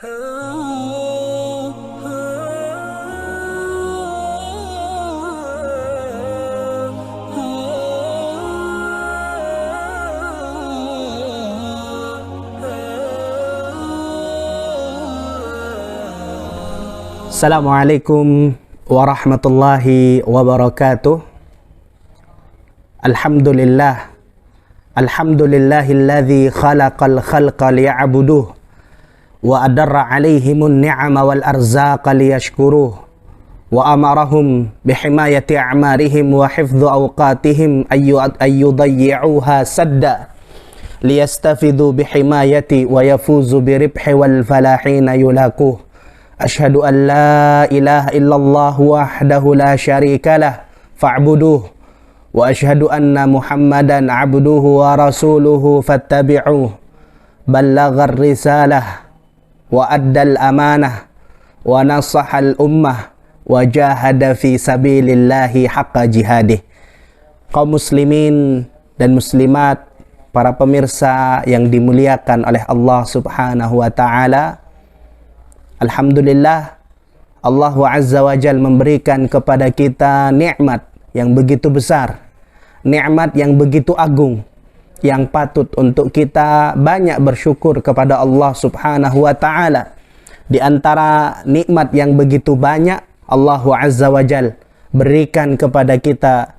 Assalamualaikum warahmatullahi wabarakatuh. Alhamdulillahilladzi khalaqal khalqa liya'buduh wa adarra 'alaihimun ni'ama wal arzaqa liyashkuruh wa amarahum bihimayati a'marihim wa hifdhu awqatihim ayyudayyi'uha sadda liyastafidhu bihimayati wa yafuzu biribhi wal falahina yulakuh. Asyhadu an la ilaha illallah wahdahu la syarikalah fa'buduh wa asyhadu anna Muhammadan abduhu wa rasuluhu fattabi'uh. Ballaghar risalah wa addal amanah wa nasahal ummah wa jahada fi sabilillahi haqqa jihadih. Kaum muslimin dan muslimat, para pemirsa yang dimuliakan oleh Allah Subhanahu wa taala, alhamdulillah, Allah Azza wa Jal memberikan kepada kita nikmat yang begitu besar, nikmat yang begitu agung, yang patut untuk kita banyak bersyukur kepada Allah Subhanahu wa ta'ala. Di antara nikmat yang begitu banyak, Allah Azza wa Jal berikan kepada kita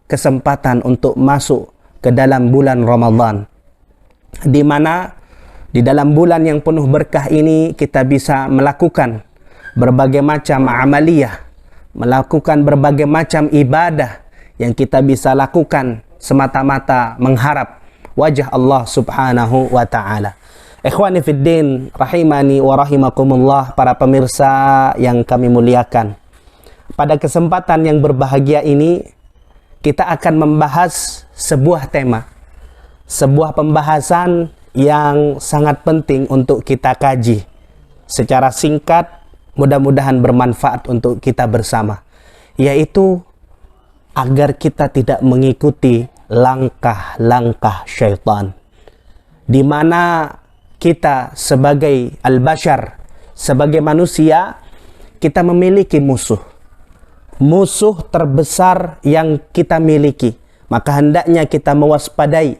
kesempatan untuk masuk ke dalam bulan Ramadan, di mana di dalam bulan yang penuh berkah ini kita bisa melakukan berbagai macam amaliyah, melakukan berbagai macam ibadah yang kita bisa lakukan semata-mata mengharap wajah Allah Subhanahu wa ta'ala. Ikhwani fiddin, rahimani wa rahimakumullah, para pemirsa yang kami muliakan. Pada kesempatan yang berbahagia ini, kita akan membahas sebuah tema, sebuah pembahasan yang sangat penting untuk kita kaji secara singkat, mudah-mudahan bermanfaat untuk kita bersama, yaitu agar kita tidak mengikuti langkah-langkah syaitan, di mana kita sebagai al-bashar, sebagai manusia, kita memiliki musuh terbesar yang kita miliki. Maka hendaknya kita mewaspadai,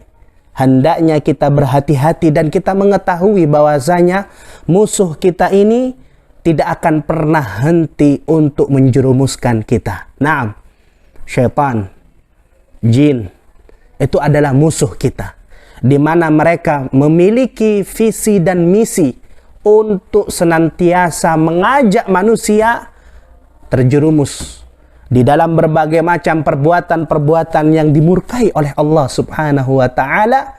hendaknya kita berhati-hati, dan kita mengetahui bahwasanya musuh kita ini tidak akan pernah henti untuk menjerumuskan kita. Naam, syaitan, jin, itu adalah musuh kita, di mana mereka memiliki visi dan misi untuk senantiasa mengajak manusia terjerumus di dalam berbagai macam perbuatan-perbuatan yang dimurkai oleh Allah Subhanahu wa ta'ala,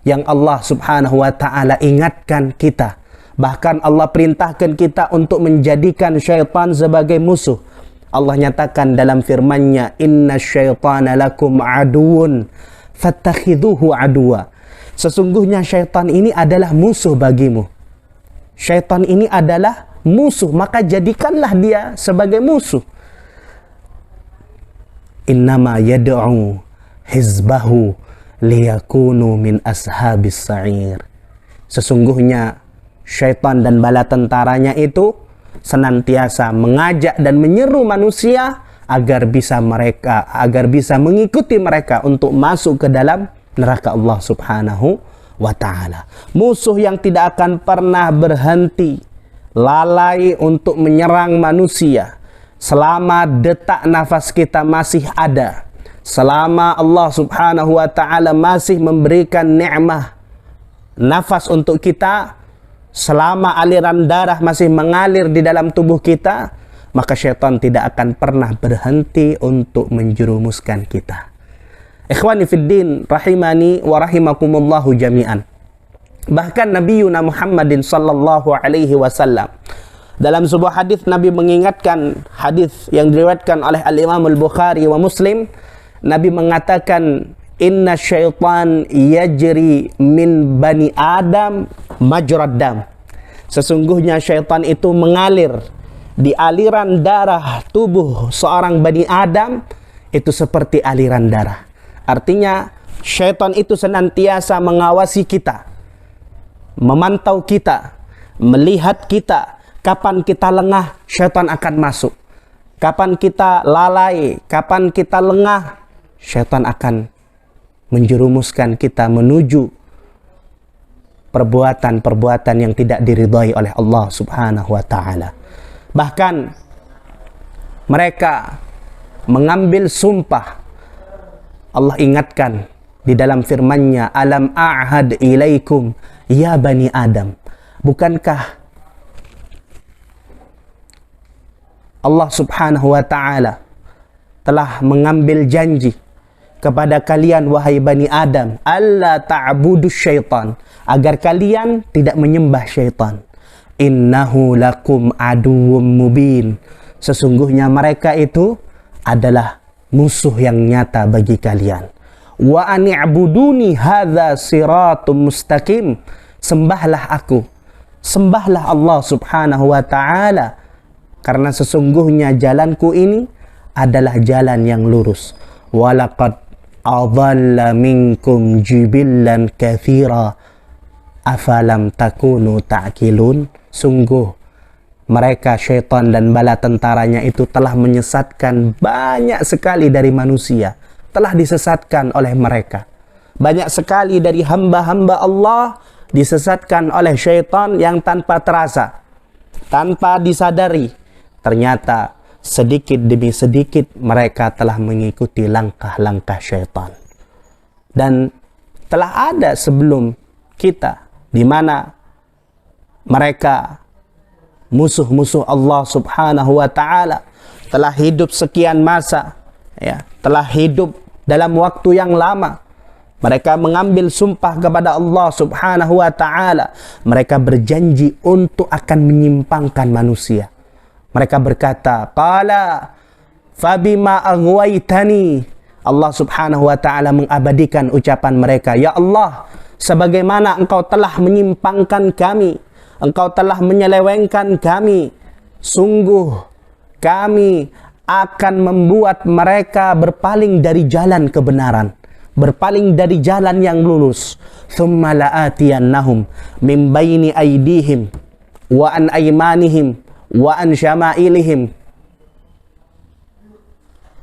yang Allah Subhanahu wa ta'ala ingatkan kita. Bahkan Allah perintahkan kita untuk menjadikan syaitan sebagai musuh. Allah nyatakan dalam firman-Nya, "Inna syaitana lakum aduun fattakhidhuhu aduwa." Sesungguhnya syaitan ini adalah musuh bagimu. Syaitan ini adalah musuh, maka jadikanlah dia sebagai musuh. Innama yad'u hizbahu liyakunu min ashabis sa'ir. Sesungguhnya syaitan dan bala tentaranya itu senantiasa mengajak dan menyeru manusia agar bisa mengikuti mereka untuk masuk ke dalam neraka Allah Subhanahu wa ta'ala. Musuh yang tidak akan pernah berhenti, lalai untuk menyerang manusia selama detak nafas kita masih ada, selama Allah Subhanahu wa ta'ala masih memberikan nikmat nafas untuk kita, selama aliran darah masih mengalir di dalam tubuh kita, maka syaitan tidak akan pernah berhenti untuk menjerumuskan kita. Ikhwani fiddin, rahimani wa rahimakumullahu jami'an. Bahkan Nabi Muhammadin sallallahu alaihi wasallam, dalam sebuah hadis Nabi mengingatkan, hadis yang diriwayatkan oleh Al-Imam Al-Bukhari wa Muslim, Nabi mengatakan, "Inna syaitan yajri min bani Adam majrad dam." Sesungguhnya syaitan itu mengalir di aliran darah tubuh seorang Bani Adam itu seperti aliran darah. Artinya syaitan itu senantiasa mengawasi kita, memantau kita, melihat kita. Kapan kita lengah, syaitan akan masuk. Kapan kita lalai, kapan kita lengah, syaitan akan menjerumuskan kita menuju perbuatan-perbuatan yang tidak diridhai oleh Allah Subhanahu wa ta'ala. Bahkan mereka mengambil sumpah. Allah ingatkan di dalam firman-Nya, alam a'had ilaikum ya bani Adam. Bukankah Allah Subhanahu wa ta'ala telah mengambil janji kepada kalian wahai bani Adam, alla ta'budu syaitan, agar kalian tidak menyembah syaitan. Innahu lakum aduwwum mubin. Sesungguhnya mereka itu adalah musuh yang nyata bagi kalian. Wa ani'buduni hadza siratum mustaqim. Sembahlah aku, sembahlah Allah Subhanahu wa ta'ala, karena sesungguhnya jalanku ini adalah jalan yang lurus. Walaqad adalla minkum jibillan katsira afalam takunu ta'qilun. Sungguh mereka, syaitan dan bala tentaranya itu telah menyesatkan banyak sekali dari manusia. Telah disesatkan oleh mereka. Banyak sekali dari hamba-hamba Allah disesatkan oleh syaitan yang tanpa terasa, tanpa disadari. Ternyata sedikit demi sedikit mereka telah mengikuti langkah-langkah syaitan. Dan telah ada sebelum kita di mana mereka musuh-musuh Allah Subhanahu wa ta'ala telah hidup sekian masa, ya, telah hidup dalam waktu yang lama. Mereka mengambil sumpah kepada Allah Subhanahu wa ta'ala. Mereka berjanji untuk akan menyimpangkan manusia. Mereka berkata, qala fabima aghwaytani. Allah Subhanahu wa ta'ala mengabadikan ucapan mereka, ya Allah, sebagaimana engkau telah menyimpangkan kami, engkau telah menyelewengkan kami, sungguh kami akan membuat mereka berpaling dari jalan kebenaran, berpaling dari jalan yang lurus. Thumma la'atiyannahum min baini aydihim wa an aymanihim wa an syama'ilihim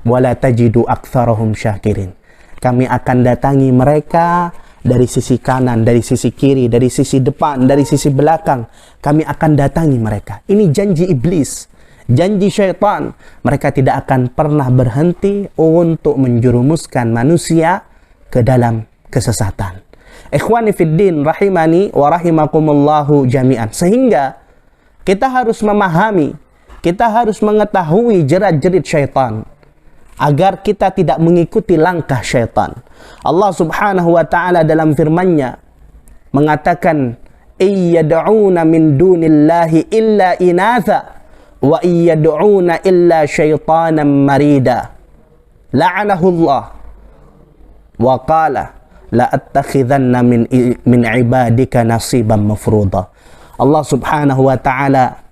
wa la tajidu aktsarahum syakirin. Kami akan datangi mereka dari sisi kanan, dari sisi kiri, dari sisi depan, dari sisi belakang. Kami akan datangi mereka. Ini janji iblis, janji syaitan. Mereka tidak akan pernah berhenti untuk menjerumuskan manusia ke dalam kesesatan. Ikhwani fiddin rahimani wa rahimakumullahu jami'an. Sehingga kita harus memahami, kita harus mengetahui jerat-jerit syaitan agar kita tidak mengikuti langkah syaitan. Allah Subhanahu wa ta'ala dalam firman-Nya mengatakan, iyyad'una min dunillahi illa inatha wa iyyad'una illa syaitanan marida la'anahullah wa qala la attakhidhanna min ibadika nasiban mafruḍa. Allah Subhanahu wa ta'ala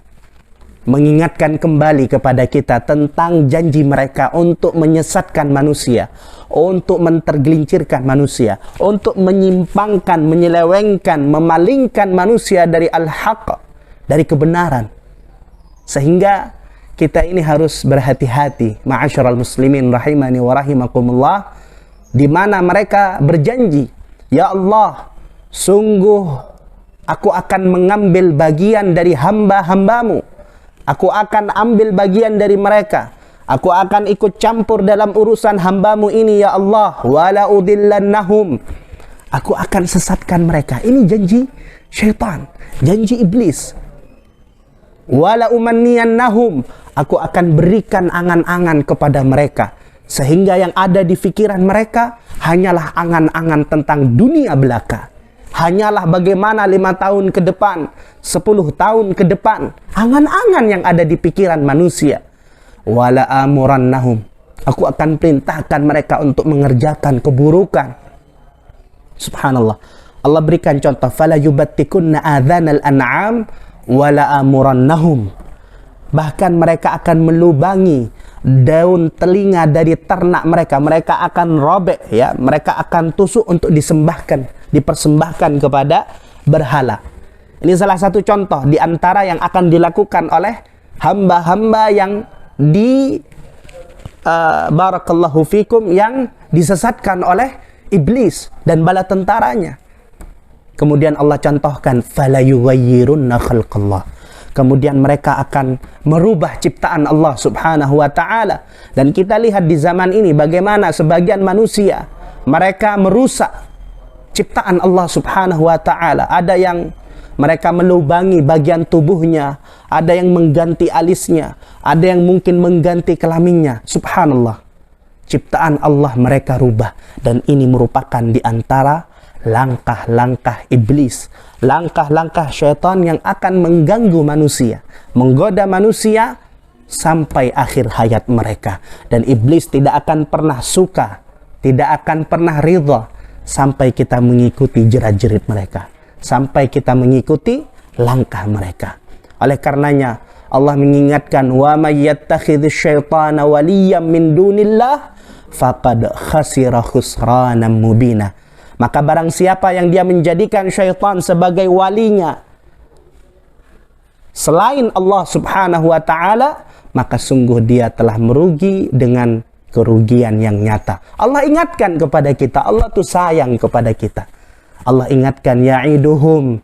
mengingatkan kembali kepada kita tentang janji mereka untuk menyesatkan manusia, untuk mentergelincirkan manusia, untuk menyimpangkan, menyelewengkan, memalingkan manusia dari al-haq, dari kebenaran. Sehingga kita ini harus berhati-hati, ma'asyiral muslimin rahimani wa rahimakumullah, di mana mereka berjanji, ya Allah, sungguh aku akan mengambil bagian dari hamba-hambamu. Aku akan ambil bagian dari mereka. Aku akan ikut campur dalam urusan hambamu ini, ya Allah. Wala udillannahum. Aku akan sesatkan mereka. Ini janji syaitan, janji iblis. Wala umanniyannahum. Aku akan berikan angan-angan kepada mereka, sehingga yang ada di pikiran mereka hanyalah angan-angan tentang dunia belaka. Hanyalah bagaimana 5 tahun ke depan, 10 tahun ke depan. Angan-angan yang ada di pikiran manusia. Wala amurannahum. Aku akan perintahkan mereka untuk mengerjakan keburukan. Subhanallah. Allah berikan contoh. Fala yubattikunna adhanal an'am wala amurannahum. Bahkan mereka akan melubangi daun telinga dari ternak mereka. Mereka akan robek, ya. Mereka akan tusuk untuk dipersembahkan kepada berhala. Ini salah satu contoh di antara yang akan dilakukan oleh hamba-hamba yang barakallahu fikum, yang disesatkan oleh iblis dan bala tentaranya. Kemudian Allah contohkan fala yughayyirunna khalqallah. Kemudian mereka akan merubah ciptaan Allah Subhanahu wa taala. Dan kita lihat di zaman ini bagaimana sebagian manusia mereka merusak ciptaan Allah Subhanahu wa taala. Ada yang mereka melubangi bagian tubuhnya, ada yang mengganti alisnya, ada yang mungkin mengganti kelaminnya. Subhanallah. Ciptaan Allah mereka rubah, dan ini merupakan di antara langkah-langkah iblis, langkah-langkah syaitan yang akan mengganggu manusia, menggoda manusia sampai akhir hayat mereka. Dan iblis tidak akan pernah suka, tidak akan pernah ridha sampai kita mengikuti jerat-jerit mereka, sampai kita mengikuti langkah mereka. Oleh karenanya Allah mengingatkan, wa may yattakhidhus syaitana waliyyan min dunillah faqad khasira khusranan mubina. Maka barang siapa yang dia menjadikan syaitan sebagai walinya selain Allah Subhanahu wa taala, maka sungguh dia telah merugi dengan kerugian yang nyata. Allah ingatkan kepada kita, Allah tuh sayang kepada kita. Allah ingatkan, ya'iduhum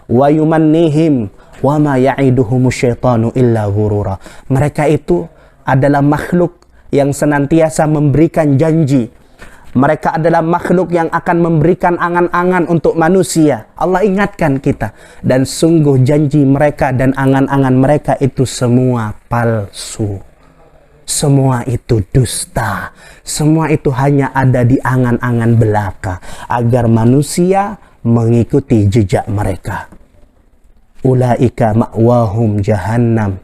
wa yumannihim wa ma ya'iduhumus syaitanu illa ghurura. Mereka itu adalah makhluk yang senantiasa memberikan janji. Mereka adalah makhluk yang akan memberikan angan-angan untuk manusia. Allah ingatkan kita. Dan sungguh janji mereka dan angan-angan mereka itu semua palsu. Semua itu dusta. Semua itu hanya ada di angan-angan belaka, agar manusia mengikuti jejak mereka. Ulaika ma'wahum jahannam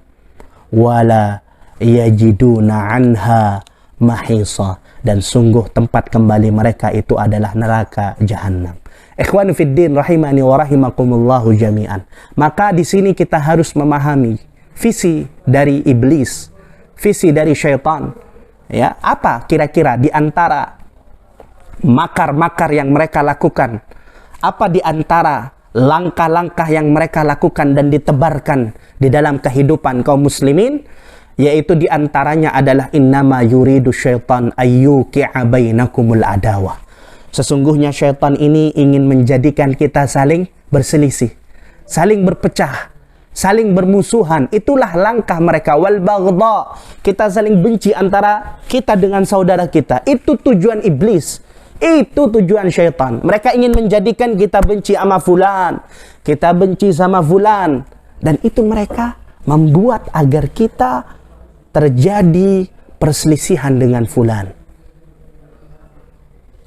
wala yajiduna anha mahisa. Dan sungguh tempat kembali mereka itu adalah neraka jahanam. Ikhwan fiddin rahimani wa rahimakumullahu jami'an. Maka di sini kita harus memahami visi dari iblis, visi dari syaitan. Ya, apa kira-kira di antara makar-makar yang mereka lakukan? Apa di antara langkah-langkah yang mereka lakukan dan ditebarkan di dalam kehidupan kaum muslimin? Yaitu diantaranya adalah innama yuridu syaitan ayyuki'a bainakumul adawah. Sesungguhnya syaitan ini ingin menjadikan kita saling berselisih, saling berpecah, saling bermusuhan. Itulah langkah mereka. Wal baghdha, kita saling benci antara kita dengan saudara kita. Itu tujuan iblis, itu tujuan syaitan. Mereka ingin menjadikan kita benci sama fulan, kita benci sama fulan. Dan itu mereka membuat agar kita terjadi perselisihan dengan fulan.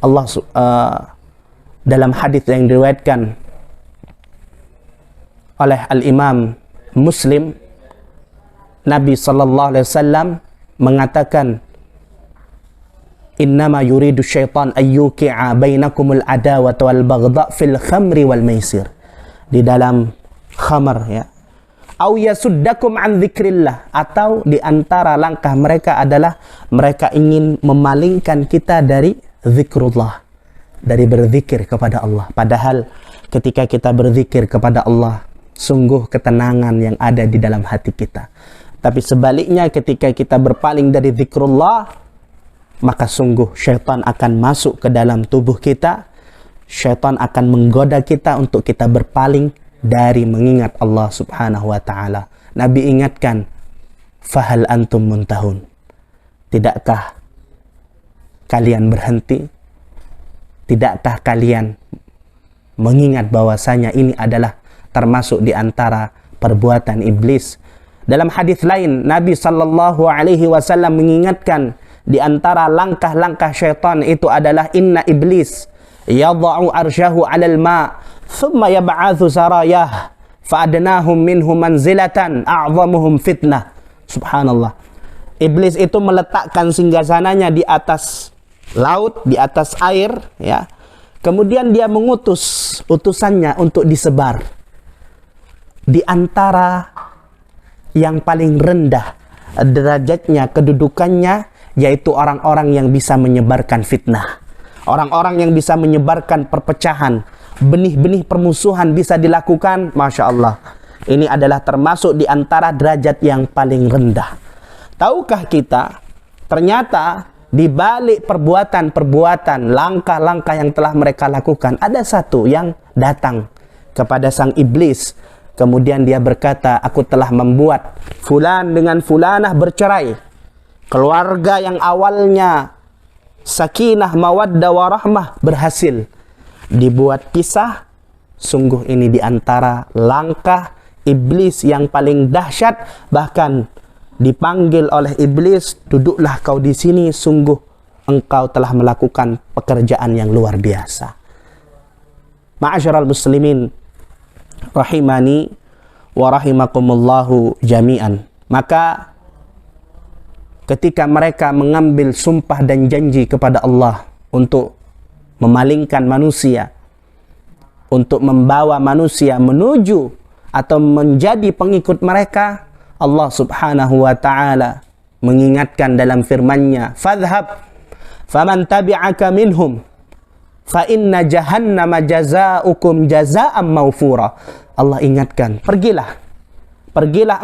Allah dalam hadis yang diriwayatkan oleh Al-Imam Muslim, Nabi sallallahu alaihi wasallam mengatakan, innama yuridu syaitan ayyuki'a bainakumul adawata wal baghdha fil khamri wal maisir. Di dalam khamar, ya, au yasuddakum an dzikrillah, atau di antara langkah mereka adalah mereka ingin memalingkan kita dari zikrullah, dari berzikir kepada Allah. Padahal ketika kita berzikir kepada Allah, sungguh ketenangan yang ada di dalam hati kita. Tapi sebaliknya ketika kita berpaling dari zikrullah, maka sungguh syaitan akan masuk ke dalam tubuh kita. Syaitan akan menggoda kita untuk kita berpaling dari mengingat Allah Subhanahu wa ta'ala. Nabi ingatkan, fahal antum muntahun, tidakkah kalian berhenti? Tidakkah kalian mengingat bahwasanya ini adalah termasuk di antara perbuatan iblis? Dalam hadis lain, Nabi sallallahu alaihi wasallam mengingatkan di antara langkah-langkah syaitan itu adalah inna iblis yadha'u arsyahu 'alal ma' thumma yab'atsu sarayah fa'adnahum minhum manzilatan a'zamuhum fitnah. Subhanallah. Iblis itu meletakkan singgasananya di atas laut, di atas air, ya. Kemudian dia mengutus utusannya untuk disebar di antara yang paling rendah derajatnya, kedudukannya, yaitu orang-orang yang bisa menyebarkan fitnah, orang-orang yang bisa menyebarkan perpecahan, benih-benih permusuhan bisa dilakukan, Masya Allah, ini adalah termasuk di antara derajat yang paling rendah. Tahukah kita, ternyata di balik perbuatan-perbuatan, langkah-langkah yang telah mereka lakukan, ada satu yang datang kepada sang iblis. Kemudian dia berkata, aku telah membuat fulan dengan fulanah bercerai. Keluarga yang awalnya sakinah, mawaddah, warahmah berhasil dibuat pisah. Sungguh ini diantara langkah iblis yang paling dahsyat. Bahkan dipanggil oleh iblis, duduklah kau di sini, sungguh engkau telah melakukan pekerjaan yang luar biasa. Ma'asyiral muslimin rahimani wa rahimakumullahu jami'an. Maka ketika mereka mengambil sumpah dan janji kepada Allah untuk memalingkan manusia, untuk membawa manusia menuju atau menjadi pengikut mereka, Allah subhanahu wa ta'ala mengingatkan dalam firman-Nya, "Fadhhab faman tabi'aka minhum fa inna jahannama jazaa'ukum jazaa'an maufura." Allah ingatkan, pergilah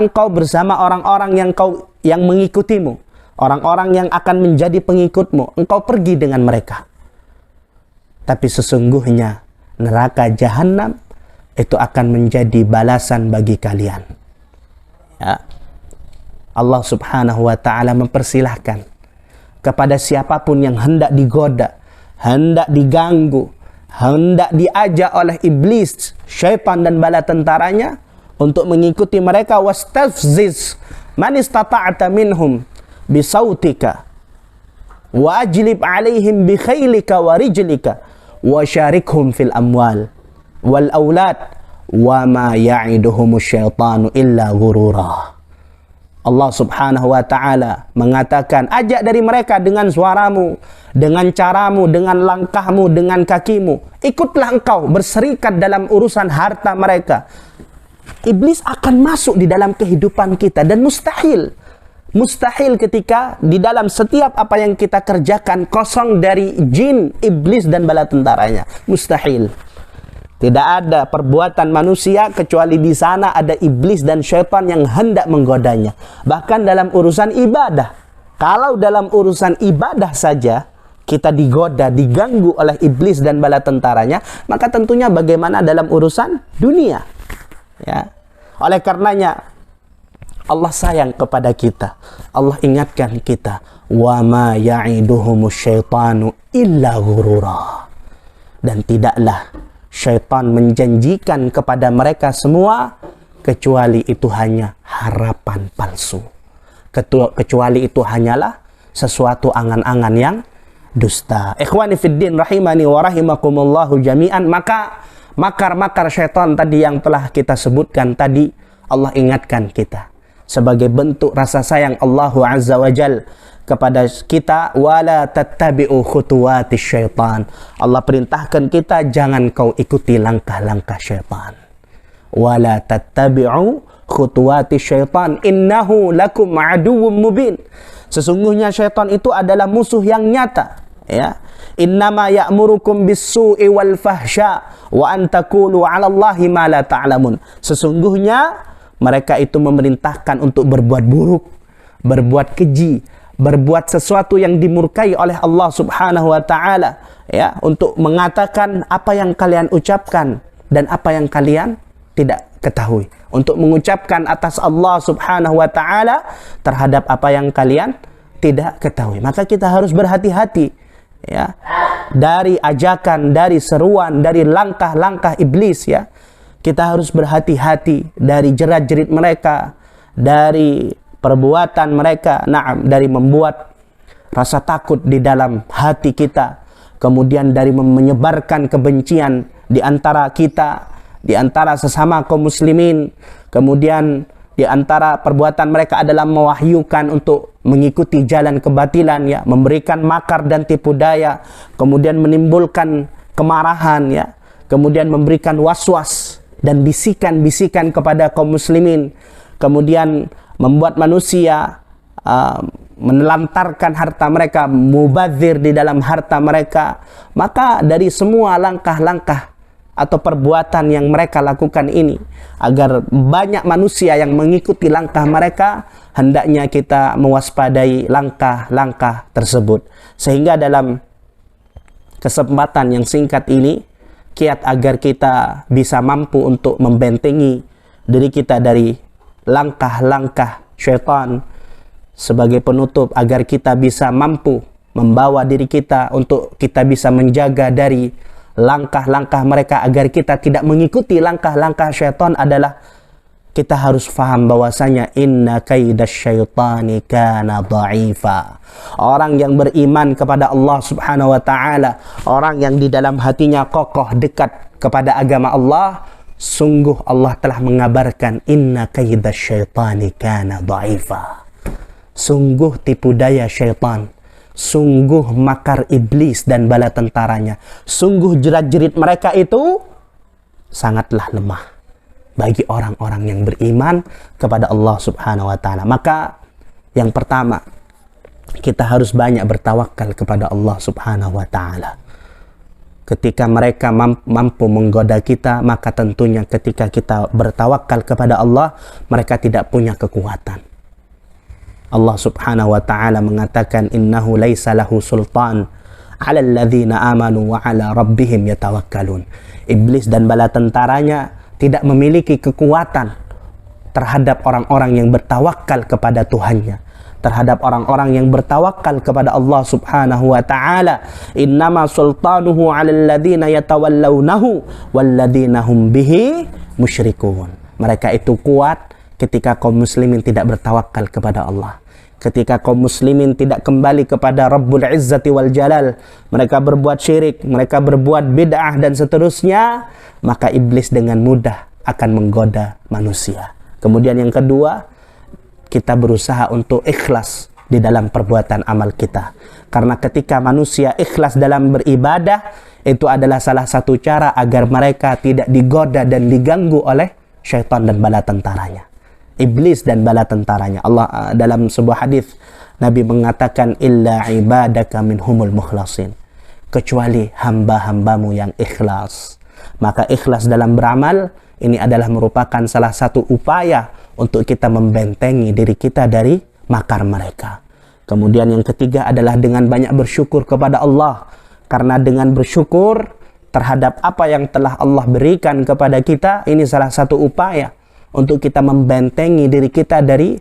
engkau bersama orang-orang yang mengikutimu, orang-orang yang akan menjadi pengikutmu. Engkau pergi dengan mereka, tapi sesungguhnya neraka jahanam itu akan menjadi balasan bagi kalian. Ya. Allah subhanahu wa ta'ala mempersilahkan kepada siapapun yang hendak digoda, hendak diganggu, hendak diajak oleh iblis, syaitan dan bala tentaranya untuk mengikuti mereka, wastafziz man istata'ta minhum bisautika wa ajlib alaihim bi khailika wa rijlika wa syarikhum fil amwal wal aulad wa ma ya'iduhumus syaitanu illa ghurura. Allah subhanahu wa ta'ala mengatakan, ajak dari mereka dengan suaramu, dengan caramu, dengan langkahmu, dengan kakimu. Ikutlah engkau berserikat dalam urusan harta mereka. Iblis akan masuk di dalam kehidupan kita, dan mustahil ketika di dalam setiap apa yang kita kerjakan kosong dari jin, iblis dan bala tentaranya. Mustahil. Tidak ada perbuatan manusia kecuali di sana ada iblis dan syaitan yang hendak menggodanya. Bahkan dalam urusan ibadah. Kalau dalam urusan ibadah saja kita digoda, diganggu oleh iblis dan bala tentaranya, maka tentunya bagaimana dalam urusan dunia. Ya. Oleh karenanya Allah sayang kepada kita. Allah ingatkan kita, wa ma ya'iduhumus syaitanu illa ghurura. Dan tidaklah syaitan menjanjikan kepada mereka semua kecuali itu hanya harapan palsu. Kecuali itu hanyalah sesuatu angan-angan yang dusta. Ikhwani fiddin rahimani wa rahimakumullahu jami'an. Maka makar-makar syaitan tadi yang telah kita sebutkan tadi, Allah ingatkan kita sebagai bentuk rasa sayang Allah azza wa jal kepada kita, wala tattabi'u khutuwati syaitan. Allah perintahkan kita, jangan kau ikuti langkah-langkah syaitan. Wala tattabi'u khutuwati syaitan innahu lakum aduwwum mubin. Sesungguhnya syaitan itu adalah musuh yang nyata, ya. Innama ya'murukum bis-su'i wal fahsya wa an taqulu 'ala Allahi ma la ta'lamun. Sesungguhnya mereka itu memerintahkan untuk berbuat buruk, berbuat keji, berbuat sesuatu yang dimurkai oleh Allah subhanahu wa ta'ala, ya, untuk mengatakan apa yang kalian ucapkan dan apa yang kalian tidak ketahui, untuk mengucapkan atas Allah subhanahu wa ta'ala terhadap apa yang kalian tidak ketahui. Maka kita harus berhati-hati, ya, dari ajakan, dari seruan, dari langkah-langkah iblis, ya. Kita harus berhati-hati dari jerat-jerit mereka, dari perbuatan mereka, dari membuat rasa takut di dalam hati kita, kemudian dari menyebarkan kebencian di antara kita, di antara sesama kaum muslimin, kemudian di antara perbuatan mereka adalah mewahyukan untuk mengikuti jalan kebatilan, ya, memberikan makar dan tipu daya, kemudian menimbulkan kemarahan, ya, kemudian memberikan waswas dan bisikan-bisikan kepada kaum muslimin, kemudian membuat manusia menelantarkan harta mereka, mubadzir di dalam harta mereka. Maka dari semua langkah-langkah atau perbuatan yang mereka lakukan ini, agar banyak manusia yang mengikuti langkah mereka, hendaknya kita mewaspadai langkah-langkah tersebut. Sehingga dalam kesempatan yang singkat ini, kiat agar kita bisa mampu untuk membentengi diri kita dari langkah-langkah syaitan, sebagai penutup agar kita bisa mampu membawa diri kita untuk kita bisa menjaga dari langkah-langkah mereka agar kita tidak mengikuti langkah-langkah syaitan, adalah kita harus faham bahwasanya inna kaidasyaitani kana dha'ifa. Orang yang beriman kepada Allah Subhanahu wa taala, orang yang di dalam hatinya kokoh dekat kepada agama Allah, sungguh Allah telah mengabarkan inna kaidasyaitani kana dha'ifa. Sungguh tipu daya syaitan, sungguh makar iblis dan bala tentaranya, sungguh jerat-jerit mereka itu sangatlah lemah bagi orang-orang yang beriman kepada Allah Subhanahu wa taala. Maka yang pertama, kita harus banyak bertawakal kepada Allah Subhanahu wa taala. Ketika mereka mampu menggoda kita, maka tentunya ketika kita bertawakal kepada Allah, mereka tidak punya kekuatan. Allah Subhanahu wa taala mengatakan innahu laisa lahu sultan 'alal ladzina amanu wa 'ala rabbihim yatawakkalun. Iblis dan bala tentaranya tidak memiliki kekuatan terhadap orang-orang yang bertawakal kepada Tuhannya, terhadap orang-orang yang bertawakal kepada Allah Subhanahu wa taala. Innama sultanuhu 'alal ladzina yatawallawnahu wal ladzina hum bihi musyrikun. Mereka itu kuat ketika kaum muslimin tidak bertawakal kepada Allah. Ketika kaum muslimin tidak kembali kepada Rabbul Izzati wal Jalal, mereka berbuat syirik, mereka berbuat bid'ah dan seterusnya, maka iblis dengan mudah akan menggoda manusia. Kemudian yang kedua, kita berusaha untuk ikhlas di dalam perbuatan amal kita. Karena ketika manusia ikhlas dalam beribadah, itu adalah salah satu cara agar mereka tidak digoda dan diganggu oleh syaitan dan bala tentaranya, iblis dan bala tentaranya. Allah dalam sebuah hadis, Nabi mengatakan illa ibadaka minhumul mukhlasin, kecuali hamba-hambamu yang ikhlas. Maka ikhlas dalam beramal ini adalah merupakan salah satu upaya untuk kita membentengi diri kita dari makar mereka. Kemudian yang ketiga adalah dengan banyak bersyukur kepada Allah, karena dengan bersyukur terhadap apa yang telah Allah berikan kepada kita, ini salah satu upaya untuk kita membentengi diri kita dari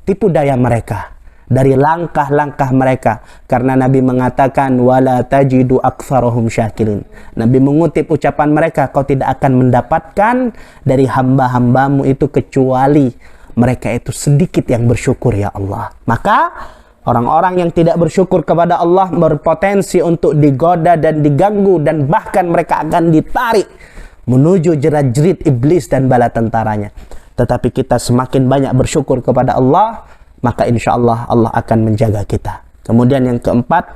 tipu daya mereka, dari langkah-langkah mereka. Karena Nabi mengatakan wala tajidu aktsarahum syakirin. Nabi mengutip ucapan mereka, kau tidak akan mendapatkan dari hamba-hambamu itu kecuali mereka itu sedikit yang bersyukur ya Allah. Maka orang-orang yang tidak bersyukur kepada Allah berpotensi untuk digoda dan diganggu, dan bahkan mereka akan ditarik menuju jerat-jerit iblis dan bala tentaranya. Tetapi kita semakin banyak bersyukur kepada Allah, maka insya Allah Allah akan menjaga kita. Kemudian yang keempat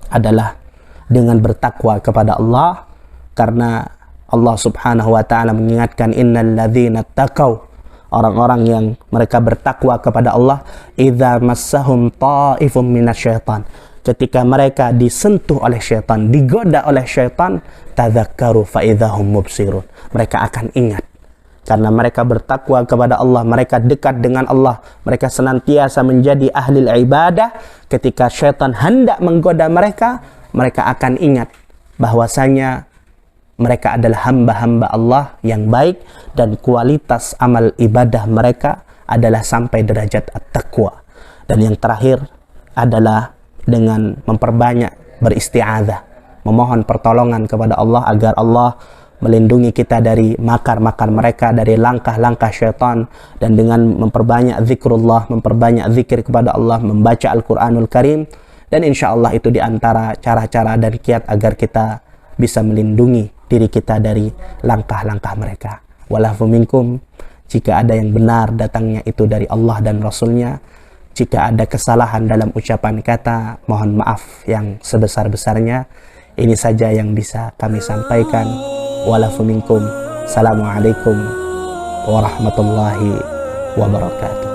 adalah dengan bertakwa kepada Allah, karena Allah Subhanahu wa taala mengingatkan innal ladzina taqau, orang-orang yang mereka bertakwa kepada Allah, idza massahum ta'ifum minasyaitan, ketika mereka disentuh oleh syaitan, digoda oleh syaitan, tadzakkaru fa idzahum mubsirun, mereka akan ingat. Karena mereka bertakwa kepada Allah, mereka dekat dengan Allah, mereka senantiasa menjadi ahli ibadah. Ketika syaitan hendak menggoda mereka, mereka akan ingat bahwasanya mereka adalah hamba-hamba Allah yang baik, dan kualitas amal ibadah mereka adalah sampai derajat at-taqwa. Dan yang terakhir adalah dengan memperbanyak beristi'adzah, memohon pertolongan kepada Allah agar Allah melindungi kita dari makar-makar mereka, dari langkah-langkah syaitan, dan dengan memperbanyak zikrullah, memperbanyak zikir kepada Allah, membaca Al-Quranul Karim, dan insya Allah itu diantara cara-cara dan kiat agar kita bisa melindungi diri kita dari langkah-langkah mereka. Walafu minkum, jika ada yang benar datangnya itu dari Allah dan Rasulnya. Jika ada kesalahan dalam ucapan kata, mohon maaf yang sebesar-besarnya. Ini saja yang bisa kami sampaikan. Walafu minkum. Assalamualaikum warahmatullahi wabarakatuh.